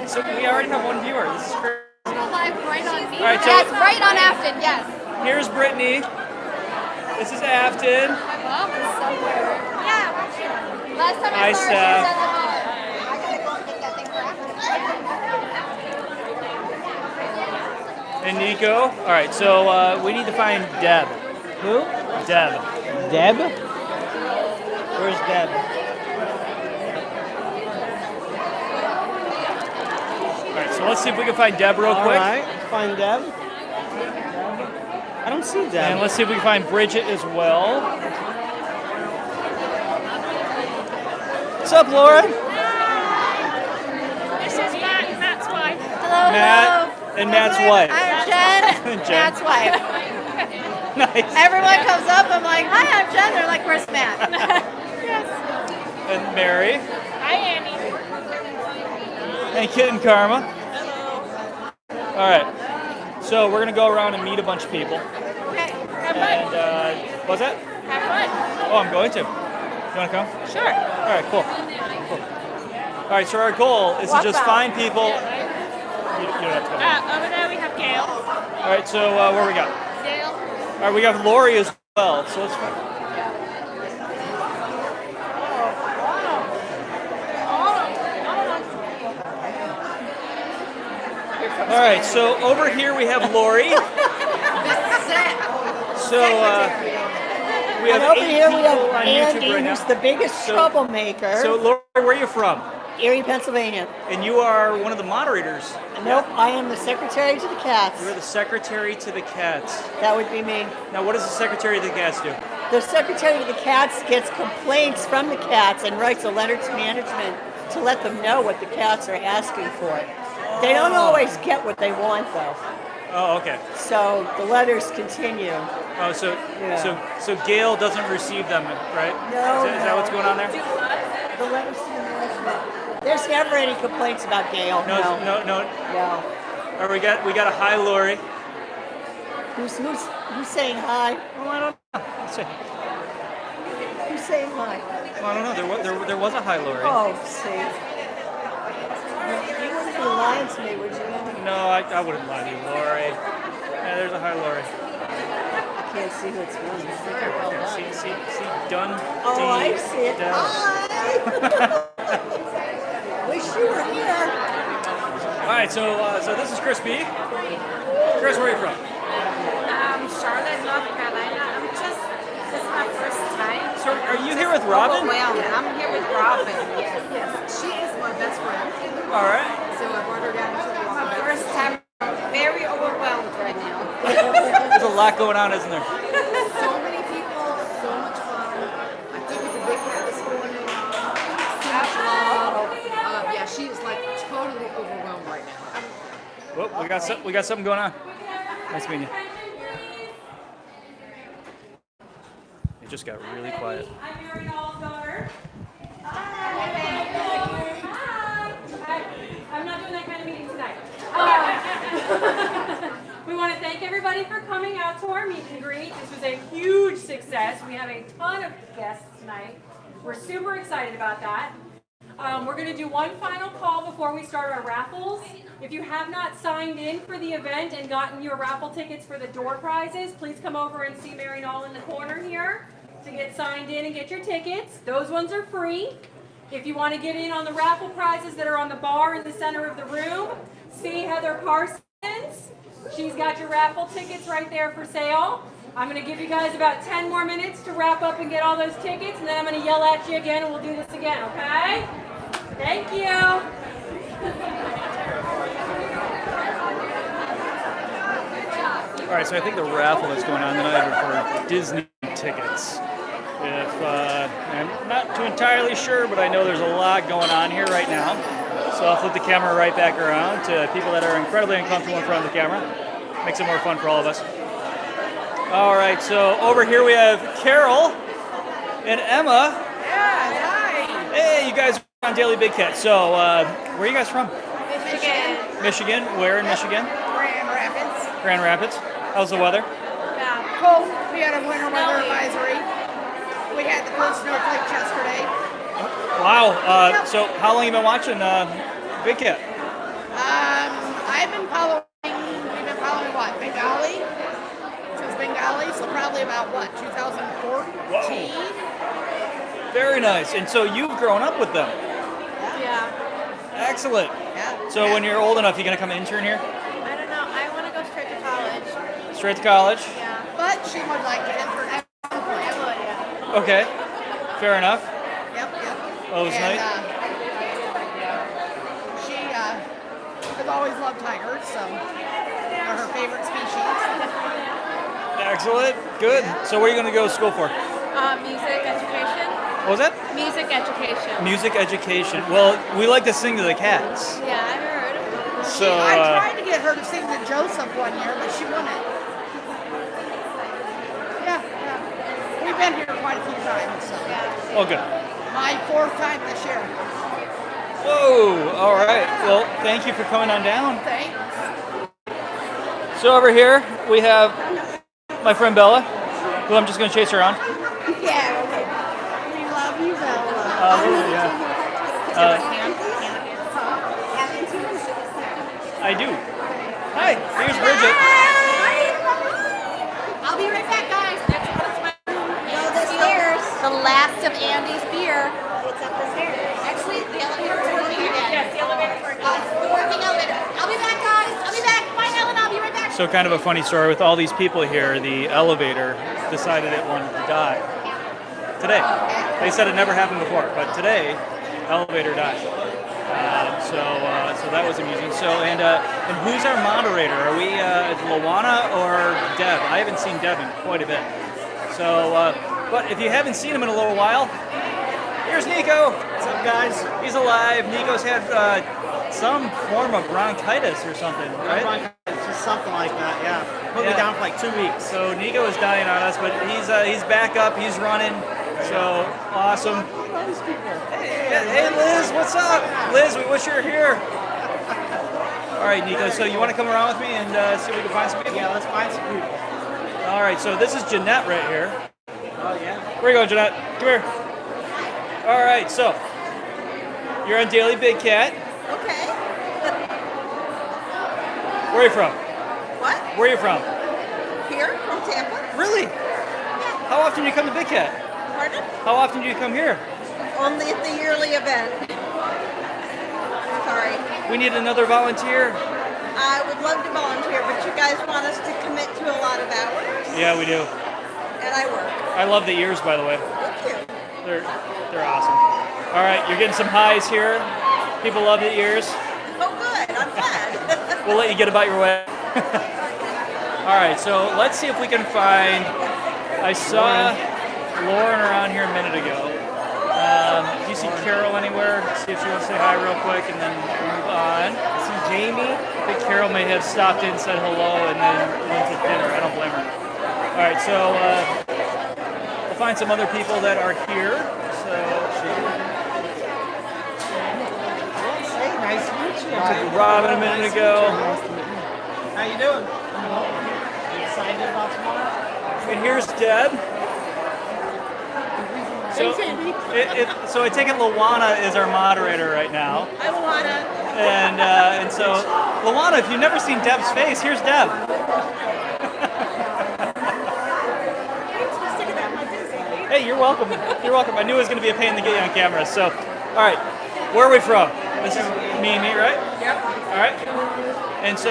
So we already have one viewer. This is crazy. Live right on me. All right, so Yes, right on Afton. Yes. here's Brittany. This is Afton. My mom is somewhere. Yeah. Last time I Hi, saw her, she was Steph. at the bar. I gotta go and get that thing for Afton. And Nico. All right, so we need to find Deb. Who? Deb. Deb? Where's Deb? All right, so let's see if we can find Deb real All quick. right, find Deb. I don't see Deb. And let's see if we can find Bridget as well. What's up, Laura? This is Matt and Matt's wife. Hello, Matt and Matt's wife. I'm Jen. Jen. Matt's wife. Nice. Everyone comes up. I'm like, "Hi, I'm Jen." They're like, "Where's Matt?" Yes. And Mary. Hi, Annie. And Kit and Karma. Hello. All right. So we're gonna go around and meet a bunch of people. Okay. Have fun. And what's that? Have fun. Oh, I'm going to. You wanna come? Sure. All right, cool. All right, so our goal is to just find people. You don't have to come. Over there we have Gail. All right, so where we got? Gail. All right, we got Lori as well. So let's. All right, so over here we have Lori. So we have And over 8 here we people have on Andy, YouTube right who's now. the biggest troublemaker. So Lori, where are you from? Erie, Pennsylvania. And you are one of the moderators. Nope, I am the secretary to the cats. You're the secretary to the cats. That would be me. Now, what does the secretary to the cats do? The secretary to the cats gets complaints from the cats and writes a letter to management to let them know what the cats are asking for. They don't always get what they want, though. Oh, okay. So the letters continue. Oh, so Yeah. so Gail doesn't receive them, right? No, Is that what's going on there? The letters to the management. There's never any complaints about Gail. No. No. All right, we got a hi, Lori. Who's saying hi? Oh, I don't know. Let's see. Who's saying hi? Well, I don't know. There was a hi, Lori. Oh, see. You wouldn't be lying to me, would you? No, I wouldn't lie to you, Lori. Yeah, there's a hi, Lori. I can't see who it's from. See, done. Oh, I see it. Done. Hi. Wish you were here. All right, so this is Chris B. Chris, where are you from? Charlotte, North Carolina. This is my first time. So are you here with Robin? Overwhelmed. I'm here with Robin. Yes. She is my best friend. All right. So I brought her down to the Walkabout. My first time. Very overwhelmed right now. There's a lot going on, isn't there? So many people, so much fun. I took her to Big Cat this morning. So much love. Yeah, she is like totally overwhelmed right now. Whoa, we got something going on. Nice meeting you. It just got really quiet. I'm Mary Hall's daughter. Hi. I'm not doing that kind of meeting tonight. We want to thank everybody for coming out to our meet and greet. This was a huge success. We have a ton of guests tonight. We're super excited about that. We're going to do one final call before we start our raffles. If you have not signed in for the event and gotten your raffle tickets for the door prizes, please come over and see Mary Knoll in the corner here to get signed in and get your tickets. Those ones are free. If you want to get in on the raffle prizes that are on the bar in the center of the room, see Heather Parsons. She's got your raffle tickets right there for sale. I'm going to give you guys about 10 more minutes to wrap up and get all those tickets, and then I'm going to yell at you again and we'll do this again, okay? Thank you. All right, so I think the raffle that's going on tonight are for Disney tickets. I'm not too entirely sure, but I know there's a lot going on here right now. So I'll flip the camera right back around to people that are incredibly uncomfortable in front of the camera. Makes it more fun for all of us. All right, so over here we have Carol and Emma. Yeah, hi. Hey, you guys are on Daily Big Cat. So where are you guys from? Michigan. Michigan. Where in Michigan? Grand Rapids. Grand Rapids. How's the weather? Cold. We had a winter weather advisory. We had the first snowflake yesterday. Wow. So how long have you been watching Big Cat? I've been following. We've been following what? Bengali. Since Bengali, so probably about what? 2014. Very nice. And so you've grown up with them. Yeah. Excellent. Yeah. So when you're old enough, you gonna come intern here? I don't know. I want to go straight to college. Straight to college? Yeah. But she would like to enter at some point. I would, yeah. Okay. Fair enough. Yep. Oh, it's And, nice. She has always loved tigers, so they're her favorite species. Excellent. Good. So what are you gonna go to school for? Music education. What was that? Music education. Music education. Well, we like to sing to the cats. Yeah, I heard. So I tried to get her to sing to Joseph one year, but she wouldn't. Yeah. We've been here quite a few times, so. oh, good. My 4th time this year. Whoa. All right. Well, thank you for coming on down. Thanks. So over here we have my friend Bella, who I'm just gonna chase around. Yeah. We love you, Bella. I do. Hi. Here's Bridget. I'll be right back, guys. That's my stairs. The last of Andy's beer. It's up the stairs. Actually, the elevator's working again. Yes, the elevator's working. The working elevator. I'll be back, guys. I'll be back. Bye, Ellen. I'll be right back. So kind of a funny story with all these people here. The elevator decided it wanted to die today. They said it never happened before, but today, elevator died. So that was amusing. So and who's our moderator? Are we Luana or Deb? I haven't seen Deb in quite a bit. So, but if you haven't seen him in a little while, here's Nico. What's up, guys? He's alive. Nico's had some form of bronchitis or something, right? Bronchitis, just something like that, yeah. Put me Yeah. down for like 2 weeks. So Nico is dying on us, but he's back up. He's running. So awesome. Hey Liz, what's up? Liz, we wish you were here. All right, Nico. So you want to come around with me and see if we can find some people? Yeah, let's find some people. All right. So this is Jeanette right here. Oh, yeah. Where you going, Jeanette? Come here. All right. So you're on Daily Big Cat. Okay. Where are you from? What? Where are you from? Here from Tampa? Really? How often do you come to Big Cat? Pardon? How often do you come here? Only at the yearly event. Sorry. We need another volunteer. I would love to volunteer, but you guys want us to commit to a lot of hours, Yeah, we do. and I work. I love the ears, by the way. Thank you. They're awesome. All right, you're getting some highs here. People love the ears. Oh, good. I'm glad. We'll let you get about your way. All right, so let's see if we can find. I saw Lauren around here a minute ago. Do you see Carol anywhere? See if she wants to say hi real quick, and then move on. I see Jamie. I think Carol may have stopped in, said hello, and then went to dinner. I don't blame her. All right, so we'll find some other people that are here. So Hey, nice to meet you. took Robin a minute ago. How you doing? You excited about tomorrow? And here's Deb. So, so I take it Luana is our moderator right now. I want to. And so, Luana, if you've never seen Deb's face, here's Deb. Hey, you're welcome. You're welcome. I knew it was going to be a pain to get you on camera. So, all right, where are we from? This is Mimi, right? Yep. All right. And so,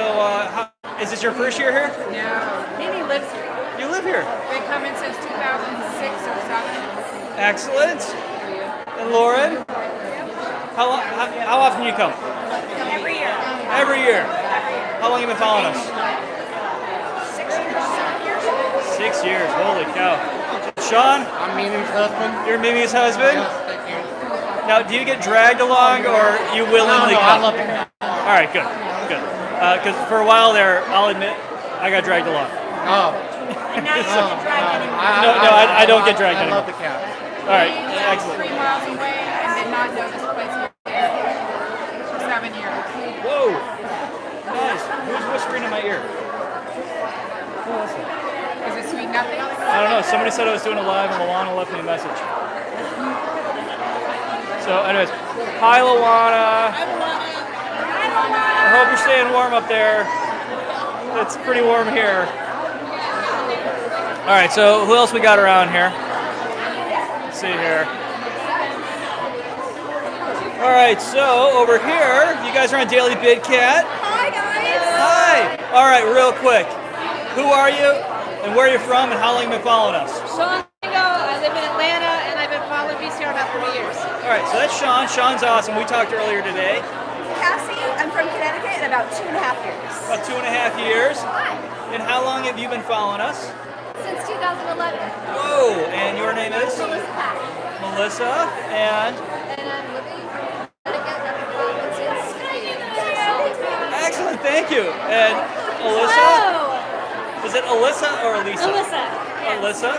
is this your first year here? No. Mimi lives here. You live here. Been coming since 2006 or 7. Excellent. And Lauren, how often do you come? Every year. Every year. How long have you been following us? 6 years. Holy cow. Sean, I'm Mimi's husband. you're Mimi's husband. Yes, thank you. Now, do you get dragged along, or you willingly No, come? I love the cat. All right, good. Because for a while there, I'll admit, I got dragged along. Oh. I don't get dragged I anymore. love the cat. All right, We live excellent. 3 miles away and did not know this place was there for 7 years. Whoa. Nice. Who's whispering in my ear? Who was that? Is it Sweet Nothing? I don't know. Somebody said I was doing a live, and Luana left me a message. So, anyways, hi, Luana. I want to. I hope you're staying warm up there. It's pretty warm here. All right, so who else we got around here? Let's see here. All right, so over here, you guys are on Daily Bid Cat. Hi, guys. Hi. All right, real quick. Who are you, and where are you from, and how long have you been following us? Sean, I live in Atlanta, and I've been following VCR about 3 years. All right, so that's Sean. Sean's awesome. We talked earlier today. Cassie, I'm from Connecticut, and about 2.5 years. About 2.5 years. Hi. And how long have you been following us? Since 2011. Whoa, and your name is? Melissa Pack. Melissa, and And I'm living in Connecticut, and I've been following since 3 years. excellent, thank you. And Alyssa? Is it Alyssa or Elisa? Melissa. Yes. Alyssa.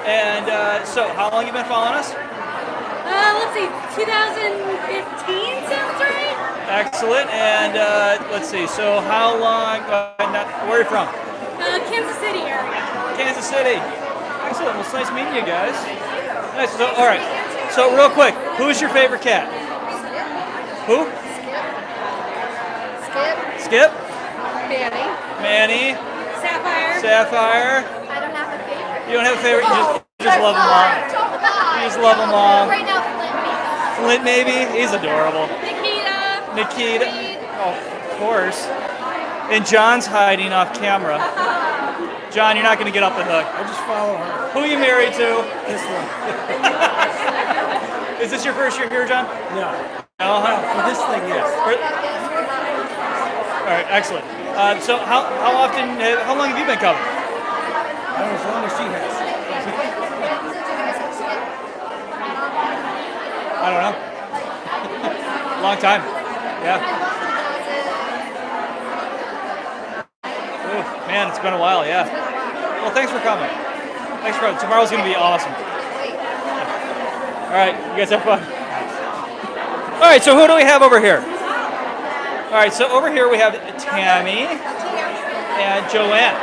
And so, how long have you been following us? Let's see, 2015 sounds right? Excellent. And let's see, so how long, where are you from? Kansas City area. Kansas City. Excellent. Well, it's nice meeting you guys. Nice. So, all right. So, real quick, who's your favorite cat? Who? Skip? Manny. Manny? Sapphire. Sapphire? I don't have a favorite. You don't have a favorite? You just love them all. You just love them all. Right now, Flint. Flint, maybe? He's adorable. Nikita. Nikita? Oh, of course. And John's hiding off camera. John, you're not going to get off the hook. I just follow her. Who are you married to? This one. Is this your first year here, John? No. Uh-huh. For this thing, yes. All right, excellent. So how long have you been coming? I don't know, as long as she has. I don't know. Long time. Yeah. Ooh, man, it's been a while, yeah. Well, thanks for coming. Thanks for coming. Tomorrow's going to be awesome. All right, you guys have fun. All right, so who do we have over here? All right, so over here we have Tammy and Joanne.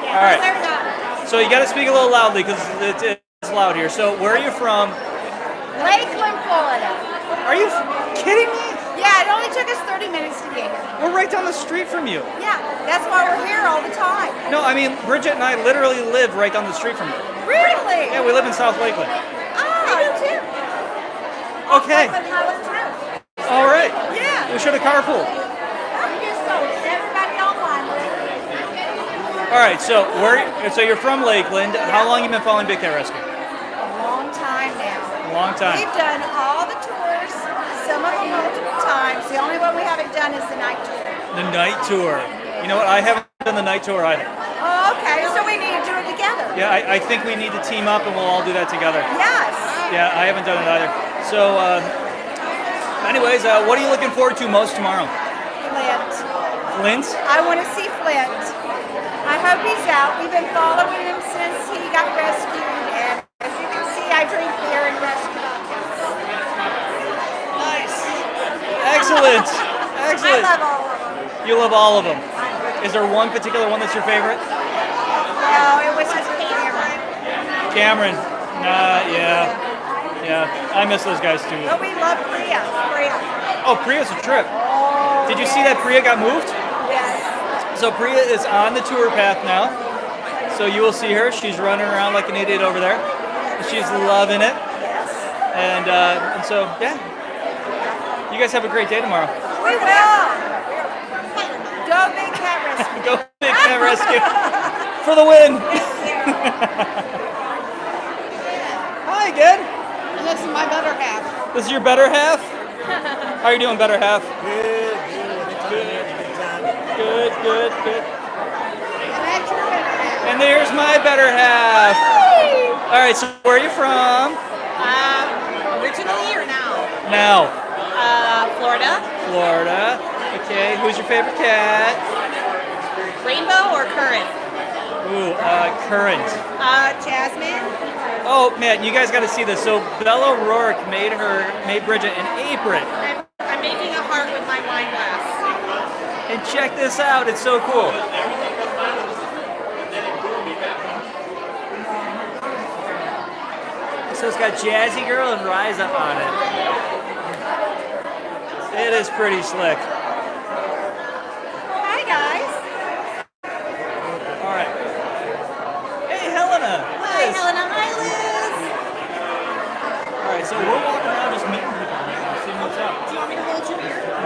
All right. So you got to speak a little loudly because it's loud here. So where are you from? Lakeland, Florida. Are you kidding me? Yeah, it only took us 30 minutes to get here. We're right down the street from you. Yeah, that's why we're here all the time. No, I mean, Bridget and I literally live right down the street from you. Really? Yeah, we live in South Lakeland. Oh, I do too. Okay. Oakland Highland too. All right. Yeah. We should have carpooled. Everybody online. All right, so you're from Lakeland. How long have you been following Big Cat Rescue? A long time now. A long time. We've done all the tours, some of them multiple times. The only one we haven't done is the night tour. The night tour. You know what? I haven't done the night tour either. Oh, okay. So we need to do it together. Yeah, I think we need to team up and we'll all do that together. Yes. Yeah, I haven't done it either. So, anyways, what are you looking forward to most tomorrow? Flint. Flint? I want to see Flint. I hope he's out. We've been following him since he got rescued, and as you can see, I drink beer and rescue dogs. Nice. Excellent. Excellent. I love all of them. You love all of them. Is there one particular one that's your favorite? No, it was just Cameron. Cameron. Yeah. Yeah. I miss those guys too. But we love Priya. Oh, Priya's a trip. Oh, Did you see that Priya got moved? yes. So Priya is on the tour path now. So you will see her. She's running around like an idiot over there. She's loving it. Yes. And so, yeah. You guys have a great day tomorrow. We will. Go Big Cat Rescue. Go Big Cat Rescue for the win. Hi again. This is my better half. This is your better half? How are you doing, better half? Good. And that's your better half. And there's my better half. All right, so where are you from? Originally or now? Now. Florida. Florida. Okay, who's your favorite cat? Rainbow or current? Ooh, Current. Jasmine. Oh man, you guys got to see this. So Bella Rourke made Bridget an apron, I'm making a heart with my wine glass. and check this out. It's so cool. So it's got Jazzy Girl and Rise Up on it. It is pretty slick.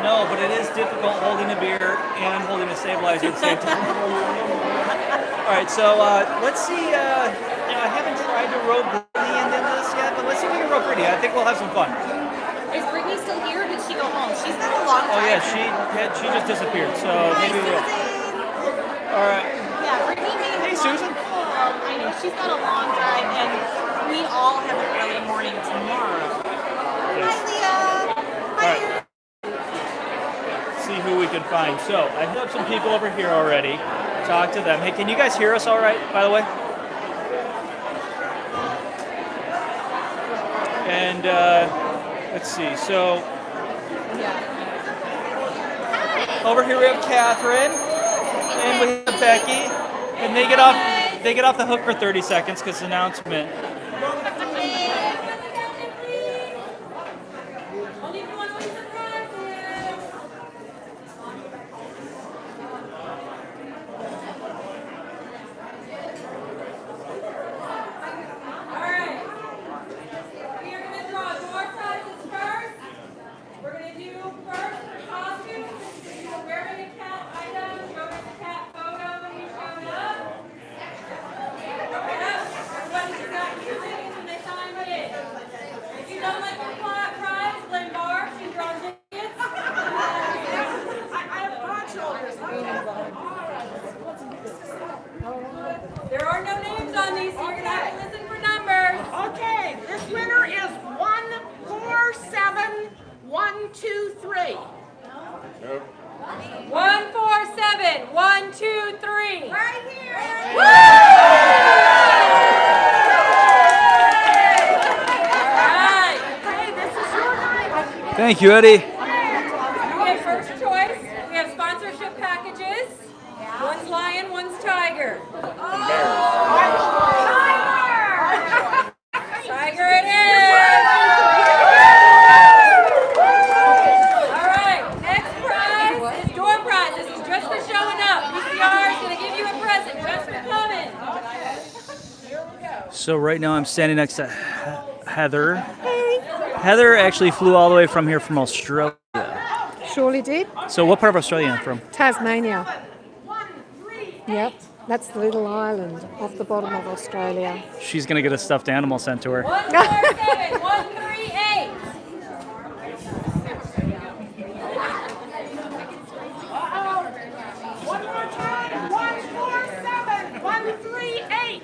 No, but it is difficult holding a beer and holding a stabilizer at the same time. All right, so let's see. I haven't tried to rope Brittany into this yet, but let's see if we can rope Brittany. I think we'll have some fun. Is Brittany still here or did she go home? She's been a long Oh time. yeah, she just disappeared. So maybe we'll. All right. Yeah, Brittany made Hey, Susan. I know, she's got a long drive and we all have an early morning tomorrow. Yes. All right. See who we can find. So I have some people over here already. Talk to them. Hey, can you guys hear us all right, by the way? And let's see. So over here we have Catherine, and we have Becky, and they get off the hook for 30 seconds because it's an announcement. Only if you want to win some prizes. All right. We are going to draw door prizes first. We're going to do first for costumes. You're wearing a cat item, showing the cat photo when you showed up. Everybody should not use it when they sign it. If you don't like the prize, blame Barb. She draws tickets. I have broad shoulders. There are no names on these, so you're going to have to listen for numbers. Okay, this winner is 147123. 147, 1, 2, 3. Right here. Alright. Hey, this is your night. Thank you, Eddie. We have first choice. We have sponsorship packages. One's lion, one's tiger. Tiger it is. Alright, next prize is door prize. This is just for showing up. PCR is going to give you a present just for coming. So right now I'm standing next to Heather. Heather actually flew all the way from here from Australia. Surely did. So what part of Australia are you from? Tasmania. Yep, that's the little island off the bottom of Australia. She's gonna get a stuffed animal sent to her. 147, 138. One more time. 147138.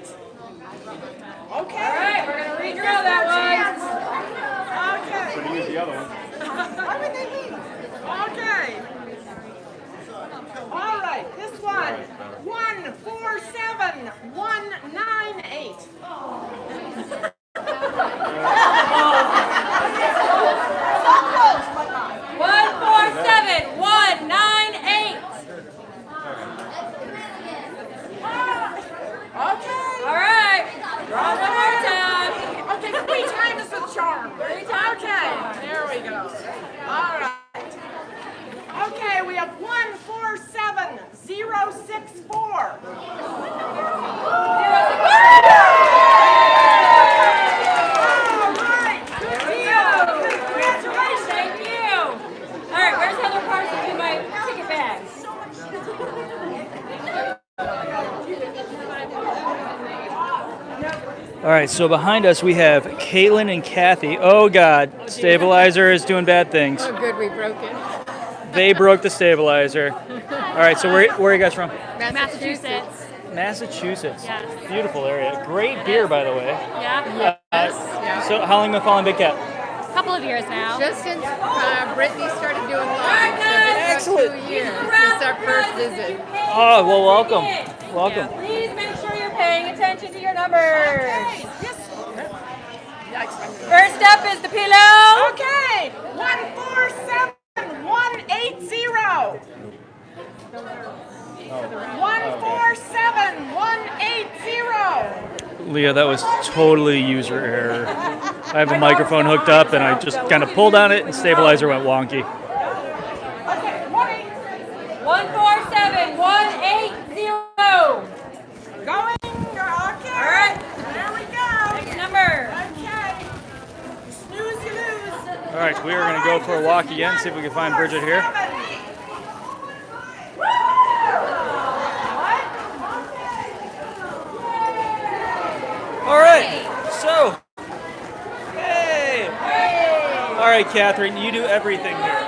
Okay. Alright, we're going to redraw that one. Okay. Use the other one. What would they be? Okay. All right, this one. 147198. One, 4, 7, 1, 9, 8. Okay. All right. Draw one more time. Okay, 3 times the charm. 3 times. Okay, there we go. All right. Okay, we have 147064. All right, good deal. Congratulations. Thank you. All right, where's Heather Parsons in my ticket bag? All right, so behind us we have Caitlin and Kathy. Oh God, stabilizer is doing bad things. Oh, good, we broke it. They broke the stabilizer. All right, so where are you guys from? Massachusetts. Massachusetts. Yes. Beautiful area. Great beer, by the way. Yeah. So how long have you been following Big Cat? A couple of years now. Just since Brittany started doing live, Excellent. 2 years. This is our first visit. Oh, well, welcome. Welcome. Please make sure you're paying attention to your numbers. First up is the pillow. Okay, 147180. 147180. Leah, that was totally user error. I have a microphone hooked up and I just kind of pulled on it and stabilizer went wonky. Okay, 147180. going. Okay. All right. There we go. Next number. Okay. Snooze, you lose. All right, we are going to go for a walk again, see if we can find Bridget here. All right, so, hey. All right, Catherine, you do everything here.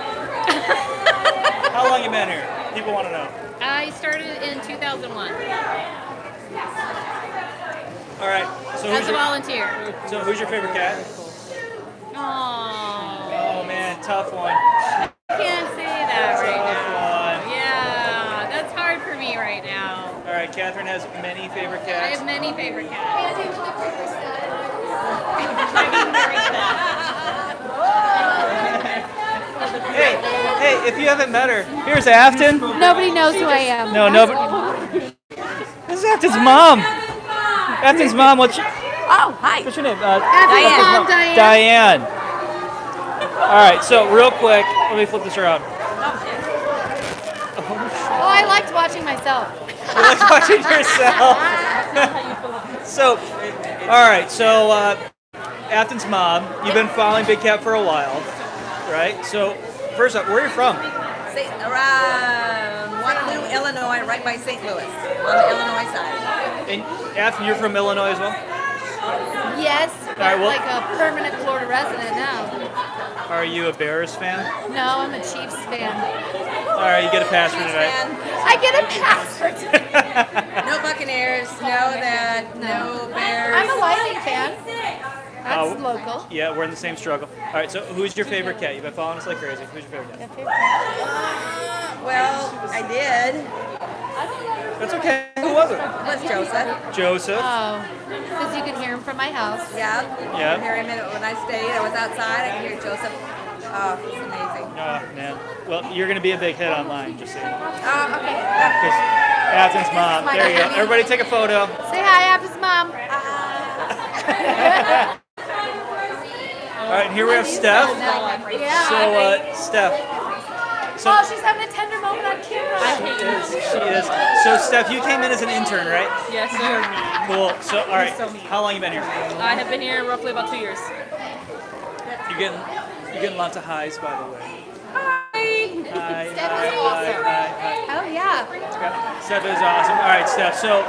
How long you been here? People want to know. I started in 2001 All right, so as a volunteer. who's your favorite cat? Aww. Oh man, tough one. Can't say that right Tough now. one. Yeah, that's hard for me right now. All right, Catherine has many favorite I cats. have many favorite cats. Hey, if you haven't met her, here's Afton. Nobody knows who I am. No, nobody. This is Afton's mom. Afton's mom. What's your name? Mom, Diane. Diane. All right, so real quick, let me flip this around. Oh, I liked watching myself. You like watching yourself. So, all right, so Afton's mom, you've been following Big Cat for a while, right? So, first up, where are you from? Waterloo, Illinois, right by St. Louis, on the Illinois side. And Afton, you're from Illinois as well? Yes, right, well- like a permanent Florida resident now. Are you a Bears fan? No, I'm a Chiefs fan. All right, you get a pass for tonight. And I get a pass for today. no Buccaneers, no Bears. I'm a Lightning fan. That's local. Yeah, we're in the same struggle. All right, so who's your favorite cat? You've been following us like crazy. Who's your favorite cat? Well, I did. That's okay. Who was it? Was Joseph. Joseph. Oh, because you can hear him from my house. Yeah. Yeah. I hear him when I stayed. I was outside. I could hear Joseph. Oh, it's amazing. Oh, man. Well, you're going to be a big hit online, just so you know. Oh, okay. Because Afton's mom. There you go. Everybody take a photo. Say hi, Abby's mom. All right, here we have Steph. Yeah. So, Steph. So, Oh, she's having a tender moment on camera. she is. So, Steph, you came in as an intern, right? Yes, sir. Cool. So, all right. How long you been here? I have been here roughly about 2 years. You're getting lots of highs, by the way. Hi. Steph is awesome. Hi. Oh, yeah. Steph is awesome. All right, Steph. So,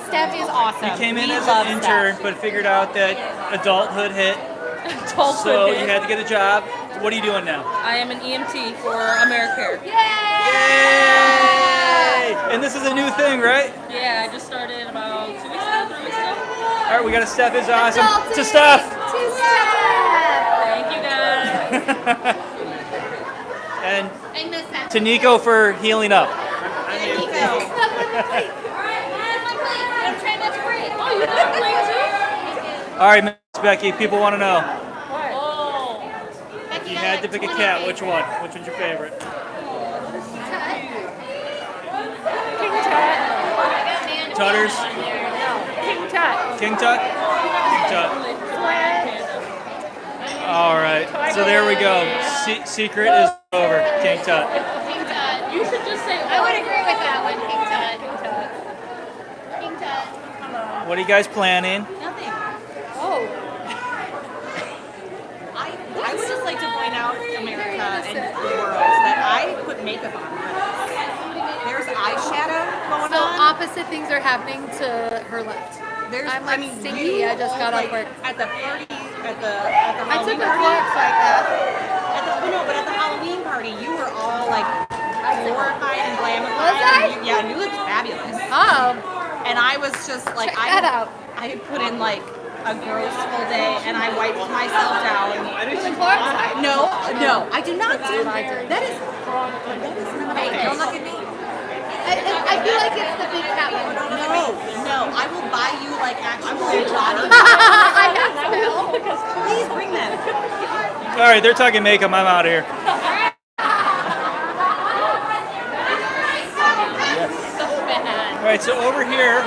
Steph is awesome. you came in We as love an intern, but figured out that adulthood hit. So you had to get a job. What are you doing now? I am an EMT for AmeriCare. Yay! And this is a new thing, right? Yeah, I just started about 2 weeks ago, 3 weeks ago. All right, we got a Steph is awesome. To Steph. Thank you guys. And to Nico for healing up. All right, Miss Becky, people want to know. You had to pick a cat. Which one? Which one's your favorite? Tutters? King Tut? King Tut. All right, so there we go. Secret is over. King Tut. You should just say, I would agree with that one, King Tut. King Tut. What are you guys planning? Nothing. Oh. I would just like to point out America and the world that I put makeup on. There's eyeshadow going So on. opposite things are happening to her left. I'm like stinky. I just got off work. At the party, at the I took Halloween a party. flex like that. But at the Halloween party, you were all like glorified and glamified. Was I? Yeah, and you looked fabulous. Oh, And I was just like, check that out. I put in like a gross full day, and I wiped myself down. The Clorox? No, I do not do I do. that. Is Don't look at me. I feel like it's the big cat one. no. I will buy you like actual Johnny. I have smell. Please bring them. All right, they're talking makeup. I'm out of here. All right, so over here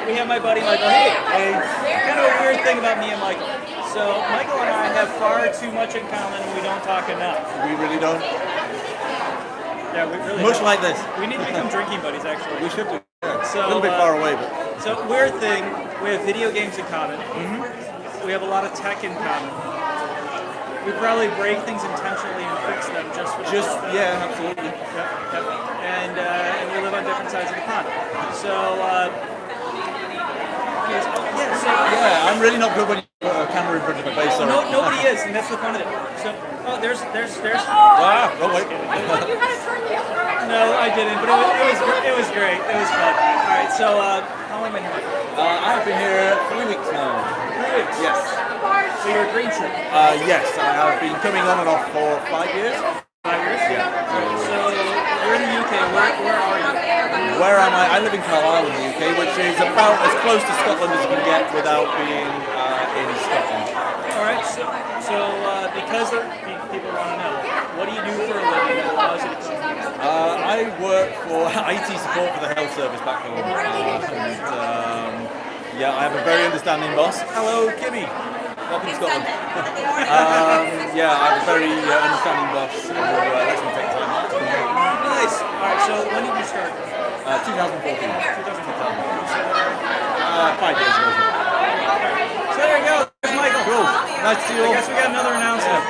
we have my buddy Michael. Hey, kind of a weird thing about me and Michael. So Michael and I have far too much in common, and we don't talk enough. We really don't. Yeah, we really Much don't. like this. We need to become drinking buddies, actually. We should do. Yeah. So, a little bit far away, but So weird thing, we have video games in common. We have a lot of tech in common. we probably break things intentionally and fix them just for the Just, fun of it. yeah, absolutely. Yep. And we live on different sides of the pond. So, Yeah, I'm really not good when you put a camera in front of my face. Sorry. nobody is, and that's the fun of it. So, there's. Ah, oh wait. You had to turn the other way. No, I didn't, but it was great. It was fun. All right, so how long have you been here? I've been here 3 weeks now. 3 weeks. Yes. So you're a green trip. Yes, I have been coming on and off for 5 years. 5 years. Yeah. So you're in the UK. Where are you? Where am I? I live in Carlisle in the UK, which is about as close to Scotland as you can get without being in Scotland. All right. So because people want to know, what do you do for a living? That allows you to come here? I work for IT support for the health service back home. Yeah, I have a very understanding boss. Hello, Kimmy. Welcome to Scotland. Yeah, I have a very understanding boss who lets me take time out. Nice. All right. So when did you start? 2014. 5 years ago. So there you go. There's Michael. Cool. Nice to see you I all. guess we got another announcement.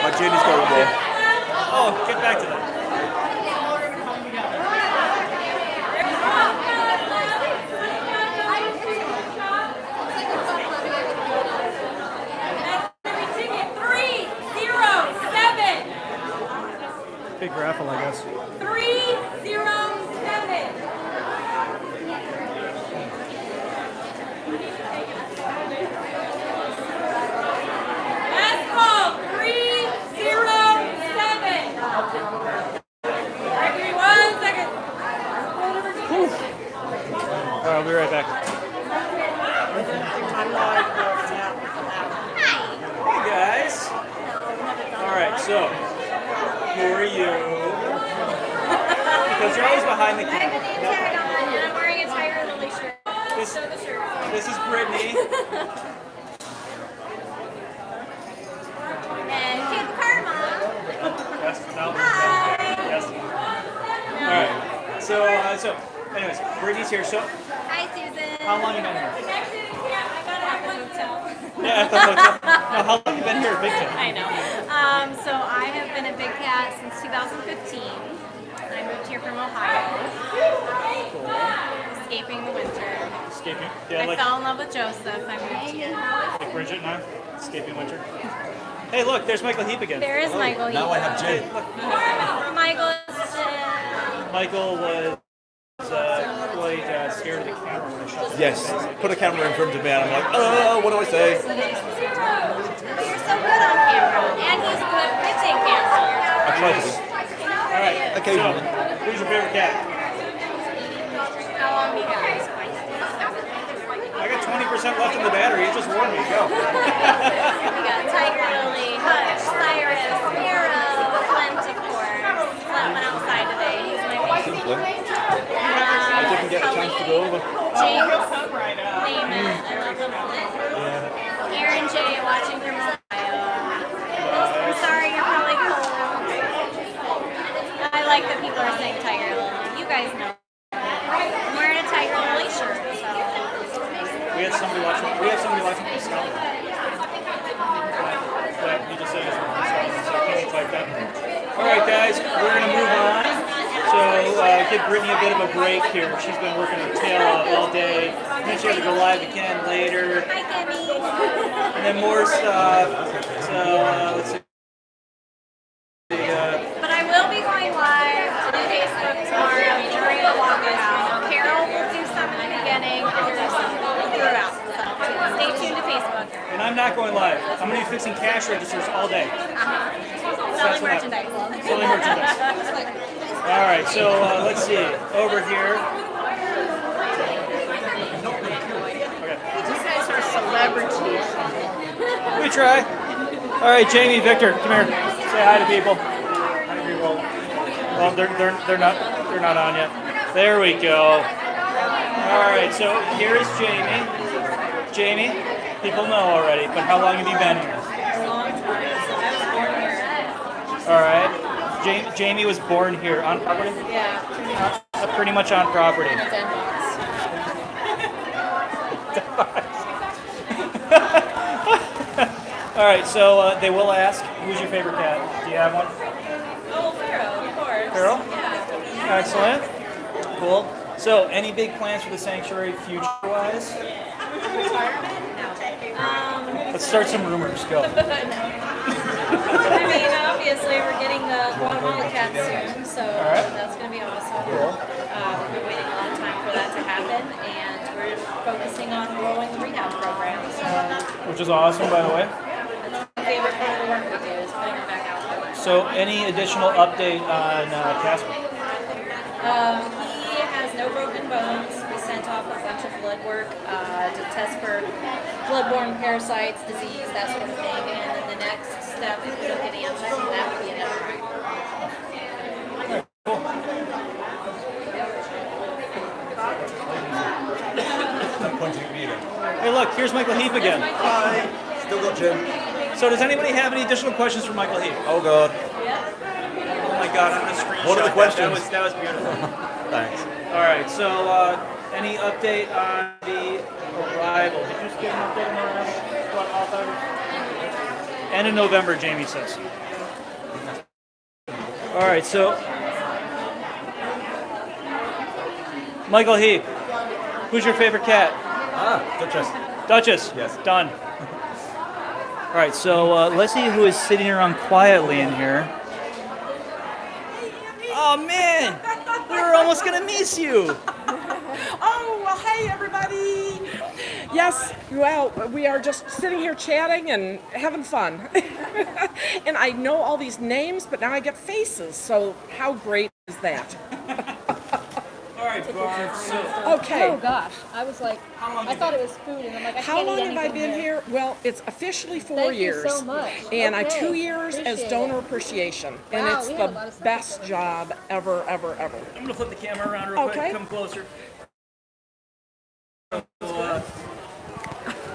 My journey's going well. Oh, get back to that. Ticket 307. Big raffle, I guess. 307. Last call, 307. Alright, give me 1 second. All right, I'll be right back. Hey guys. All right, so who are you? Because you're always behind the camera. And I'm wearing a Tiger Lily shirt. This is Brittany. And Kate Karma. Yes. No. Yes. All right. So anyways, Brittany's here. So Hi, Susan. how long have you been here? I gotta have a hotel. Yeah, at the hotel. No, how long have you been here at Big Ten? I know. So I have been a big cat since 2015. I moved here from Ohio. Escaping the winter. Escaping. Yeah, I like fell in love with Joseph. I moved here. Bridget and I. Escaping winter. Hey, look, there's Michael Heap again. There is Michael. Now I have Jim. Michael is Michael was quite scared of the camera when I shot him. Yes, put a camera in front of me and I'm like, what do I say? You're so good on camera. And he's good pitching camera. I try to be. All right. Occasionally. So, who's your favorite cat? How long do you guys? I got 20% left in the battery. It just warned me. Go. We got Tiger Lily, Hutch, Cyrus, Miro, Flint, of course. Flint went outside today. He's my favorite. Simply. I didn't get a chance to go over. James, name it. I love him. Aaron J. watching from Ohio. I'm sorry, you're probably cold. I like that people are saying Tiger Lily. You guys know. I'm wearing a Tiger Lily shirt, so. We have somebody watching from Scotland. But he just said he's from Scotland, so can you type that? All right, guys, we're gonna move on. So give Brittany a bit of a break here. She's been working her tail off all day. Then she had to go live again later. Hi, Kimmy. And then more stuff. So let's see. But I will be going live to Facebook tomorrow during the Walkabout. Carol will do some in the beginning and do some throughout. So stay tuned to Facebook. And I'm not going live. I'm going to be fixing cash registers all day. Selling merchandise. Selling merchandise. All right, so let's see. Over here. Okay. You guys are celebrities. We try. All right, Jamie, Victor, come here. Say hi to people. Well, they're not on yet. There we go. All right, so here is Jamie. Jamie, people know already, but how long have you been here? A long time. I was born here. All right. Jamie was born here on property? Yeah. Pretty much on property. In a dead box. All right, so they will ask, who's your favorite cat? Do you have one? Oh, Pharaoh, of course. Pharaoh? Yeah. Excellent. Cool. So, any big plans for the sanctuary future-wise? Let's start some rumors. Go. I mean, obviously, we're getting the Guatemala cat soon, so that's going to be awesome. Cool. We've been waiting a long time for that to happen, and we're focusing on growing the rehab program. So Which is awesome, by the way. that's my favorite part of the work we do is putting them back out there. So, any additional update on Casper? He has no broken bones. We sent off a bunch of blood work to test for bloodborne parasites, disease, that sort of thing. And then the next step, if we don't get answers from that, would be another I'm pointing at me then. Hey, look, here's Michael Heap again. Hi. Still got Jim. So, does anybody have any additional questions for Michael Heap? Oh God. Oh my God, I'm gonna screenshot. What are the questions? That was beautiful. Thanks. All right, so any update on the arrival? Did you just get an update on the arrival? End of November, Jamie says. All right, so Michael Heap, who's your favorite cat? Duchess. Duchess. Yes. Done. All right, so let's see who is sitting around quietly in here. Oh man, we were almost gonna miss you. Oh, well, hey, everybody. Yes, well, we are just sitting here chatting and having fun. And I know all these names, but now I get faces, so how great is that? All right, Barb. So, Okay. Oh gosh, I was like, I thought it was food, and I'm like, I How can't long eat have I anything been here? Well, it's officially 4 Thank years. you so much. And I Okay. 2 years as Appreciate donor it. appreciation. And Wow, it's we had a the lot of stuff best to say. job ever, ever, ever. I'm gonna flip the camera around real Okay. quick. Come closer.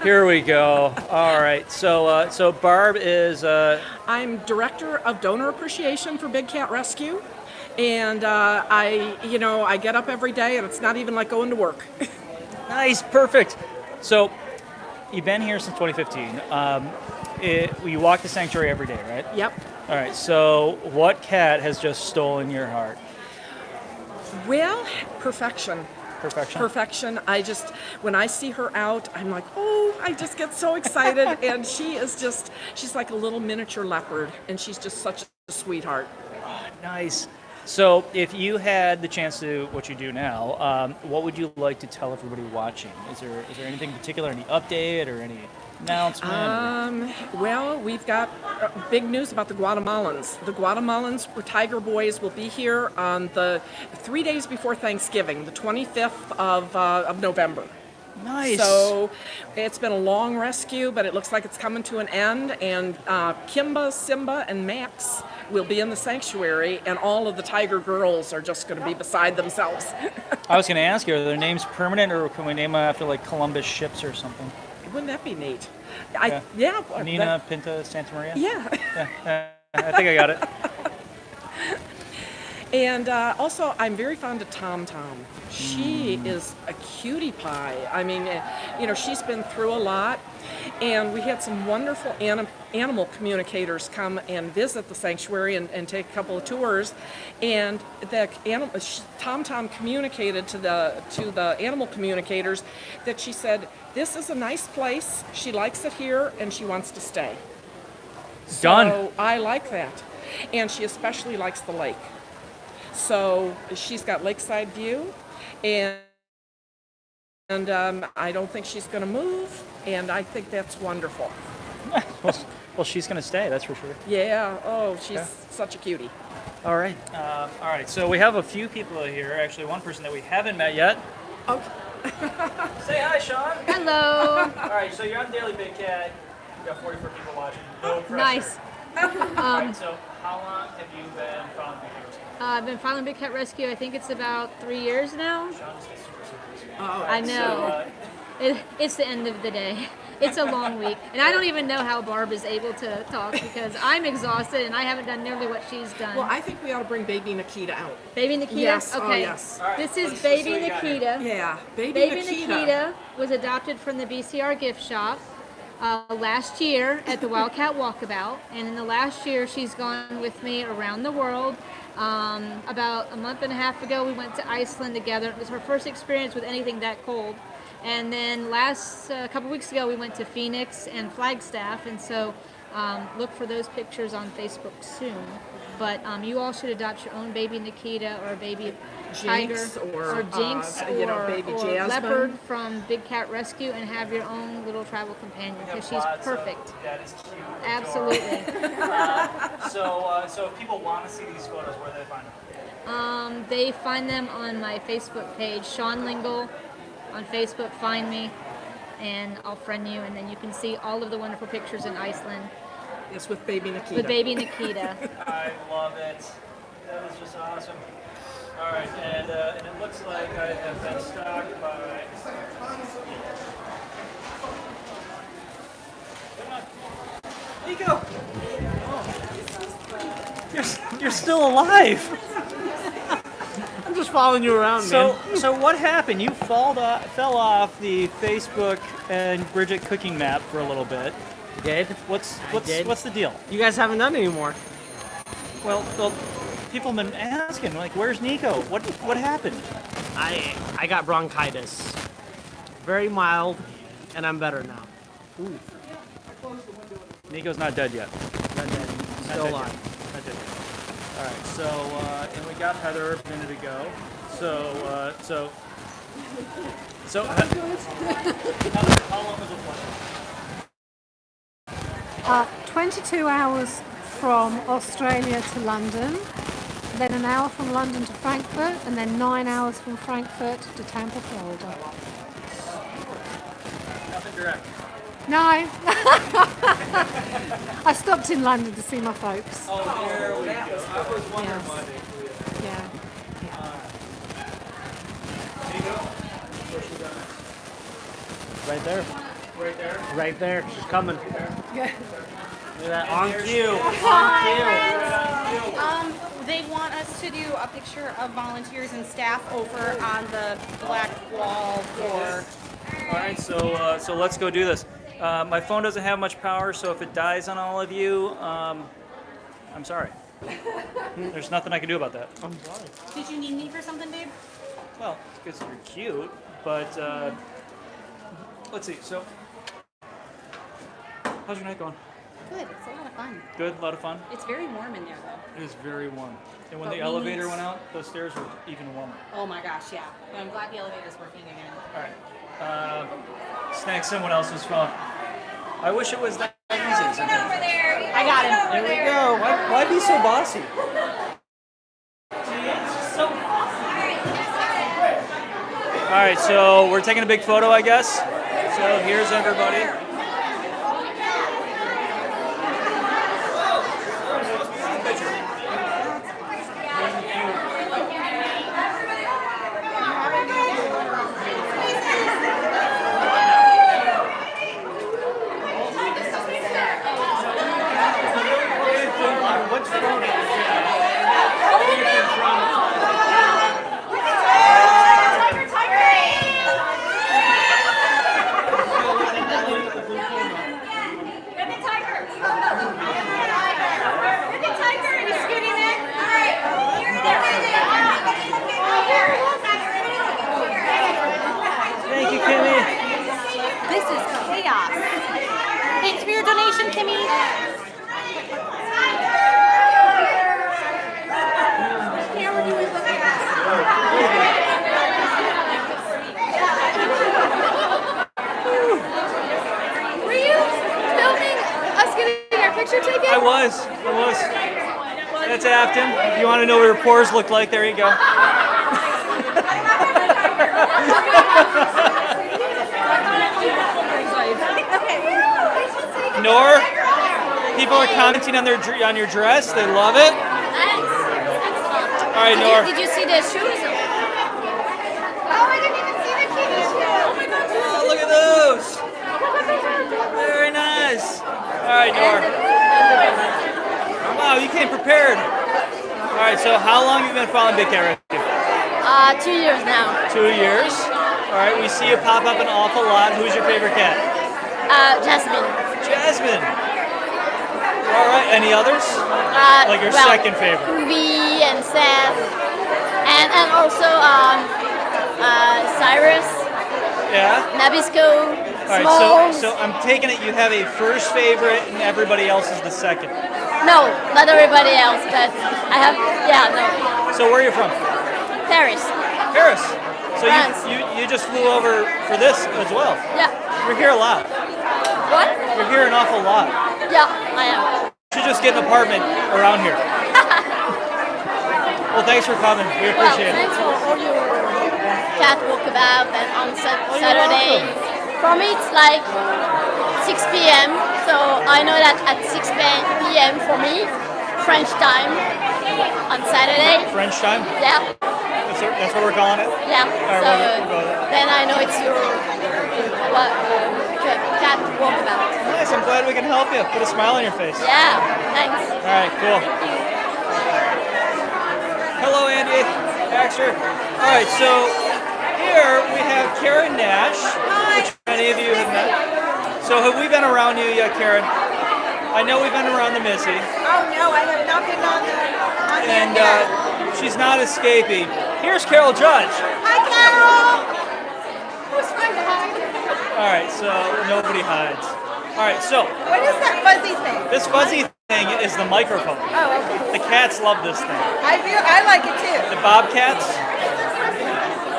Here we go. All right. So Barb is. I'm director of donor appreciation for Big Cat Rescue. And I get up every day and it's not even like going to work. Nice, perfect. So, you've been here since 2015. You walk the sanctuary every day, right? Yep. All right. So, what cat has just stolen your heart? Well, perfection. Perfection. Perfection. When I see her out, I'm like, oh, I just get so excited. And she's like a little miniature leopard. And she's just such a sweetheart. Nice. So, if you had the chance to do what you do now, what would you like to tell everybody watching? Is there anything in particular, any update or any announcement? Well, we've got big news about the Guatemalans. The Guatemalans, Tiger Boys, will be here on the 3 days before Thanksgiving, the 25th of November. Nice. So it's been a long rescue, but it looks like it's coming to an end. And Kimba, Simba, and Max will be in the sanctuary, and all of the tiger girls are just going to be beside themselves. I was going to ask you, are their names permanent, or can we name them after like Columbus ships or something? Wouldn't that be neat? Yeah. Nina, Pinta, Santa Maria? Yeah. I think I got it. And also, I'm very fond of Tom Tom. She is a cutie pie. I mean, she's been through a lot. And we had some wonderful animal communicators come and visit the sanctuary and take a couple of tours. And Tom Tom communicated to the animal communicators that she said, this is a nice place. She likes it here, and she wants to stay. Done. So I like that. And she especially likes the lake. So she's got lakeside view, and I don't think she's going to move, and I think that's wonderful. Well, she's going to stay, that's for sure. Yeah, oh, she's such a cutie. All right. All right, so we have a few people here, actually one person that we haven't met yet. Okay. Say hi, Sean. Hello. All right, so you're on Daily Big Cat. We've got 44 people watching. No pressure. Nice. All right, so how long have you been following Big Cat Rescue? I've been following Big Cat Rescue. I think it's about 3 years now. Sean is super serious. I know. It's the end of the day. It's a long week, and I don't even know how Barb is able to talk because I'm exhausted and I haven't done nearly what she's done. Well, I think we ought to bring baby Nikita out. Baby Nikita? Yes, Okay. oh yes. All right, This is let's Baby see what we got here. Nikita. Yeah, baby Baby Nikita. Nikita was adopted from the BCR gift shop. last year at the Walkabout, and in the last year she's gone with me around the world. About a month and a half ago, we went to Iceland together. It was her first experience with anything that cold. And then a couple weeks ago, we went to Phoenix and Flagstaff, and so look for those pictures on Facebook soon. But you all should adopt your own baby Nikita or a baby tiger Jinx or Jinx baby or Jasmine. Leopard from Big Cat Rescue, and have your own little travel companion because she's perfect. That is cute. Absolutely. So if people want to see these photos, where do they find them? They find them on my Facebook page, Sean Lingle on Facebook. Find me, and I'll friend you, and then you can see all of the wonderful pictures in Iceland It's with baby Nikita. with baby Nikita. I love it. That is just awesome. All right, and it looks like I have been stocked by. Nico! You're still alive. I'm just following you around, man. So what happened? You fell off the Facebook and Bridget cooking map for a little bit. Did? What's did. the deal? You guys haven't done it anymore. Well, people have been asking, like, where's Nico? What happened? I got bronchitis. Very mild, and I'm better now. Ooh. Nico's not dead yet. Not dead. Still alive. Not dead yet. All right. So and we got Heather a minute ago. So Heather, how long was the flight? 22 hours from Australia to London, then an hour from London to Frankfurt, and then 9 hours from Frankfurt to Tampa, Florida. Nothing direct. No. I stopped in London to see my folks. Oh, there we go. I was wondering why they flew Yeah. Right there. Right there? Right there. She's coming. Yeah. Look at that. On cue. They want us to do a picture of volunteers and staff over on the black wall for. All right, so let's go do this. My phone doesn't have much power, so if it dies on all of you, I'm sorry. There's nothing I can do about that. Did you need me for something, babe? Well, because you're cute, but let's see. So, how's your night going? Good. It's a lot of fun. Good, a lot of fun. It's very warm in there, though. It is very warm. And when But the we elevator need- went out, those stairs were even warmer. Oh my gosh, yeah. But I'm glad the elevator's working again. All right. Snag someone else's phone. I wish it was that easy. Sometimes. I got him. There we go. Why be so bossy? All right, so we're taking a big photo, I guess. So here's everybody. Thank you, Kimmy. This is chaos. Thanks for your donation, Kimmy. Were you filming us getting our picture taken? I was. That's Afton. If you want to know what your pores look like, there you go. Nor, people are commenting on your dress. They love it. All right, Nor. Did you see the shoes? Oh, I didn't even see the kitty shoe. Oh my god. Oh, look at those. Very nice. All right, Nor. Wow, you came prepared. All right, so how long have you been following Big Cat Rescue? 2 years now. 2 years. All right, we see you pop up an awful lot. Who's your favorite cat? Jasmine. Jasmine. All right. Any others? Like your well, second favorite? V and Seth, and also Cyrus, Yeah. Nabisco, All right. Smalls. So I'm taking it you have a first favorite and everybody else is the second. No, not everybody else, but I have. Yeah, no. So where are you from? Paris. Paris. So France. you just flew over for this as well. Yeah. You're here a lot. What? You're here an awful lot. Yeah, I am. You should just get an apartment around here. Well, thanks for coming. We Well, appreciate it. thanks for all your cat walkabout and on you're Saturday. welcome. For me, it's like 6 p.m. So I know that at 6 p.m. for me, French time on Saturday. French time? Yeah, That's what we're calling it? yeah. All right, So we'll go with it. then I know it's your cat walkabout. Nice. I'm glad we can help you. Put a smile on your face. Yeah, thanks. All right, cool. Hello, Andy. Baxter. All right, so here we have Karen Nash, which many of you have met. So have we been around you yet, Karen? I know we've been around the Missy, Oh no, I have not been on the and she's not escaping. Here's Carol Judge. Hi, Carol. Who's my hide? All right, so nobody hides. All right, so What is that fuzzy thing? this fuzzy thing is the microphone. Oh, okay. The cats love this thing. I like it too. The bobcats,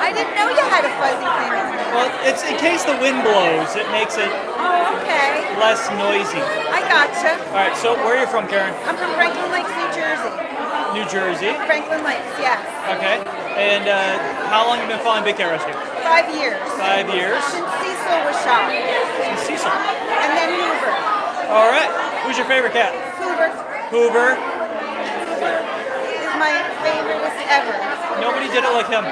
I didn't know you had a fuzzy thing. well, it's in case the wind blows, it makes it Oh, okay. less noisy. I gotcha. All right, so where are you from, Karen? I'm from Franklin Lakes, New Jersey. New Jersey. Franklin Lakes, yes. Okay. And how long have you been following Big Cat Rescue? 5 years. 5 years. Since Cecil was shot. Since Cecil. And then Hoover. All right. Who's your favorite cat? Hoover Hoover. is my favorite ever. Nobody did it like him.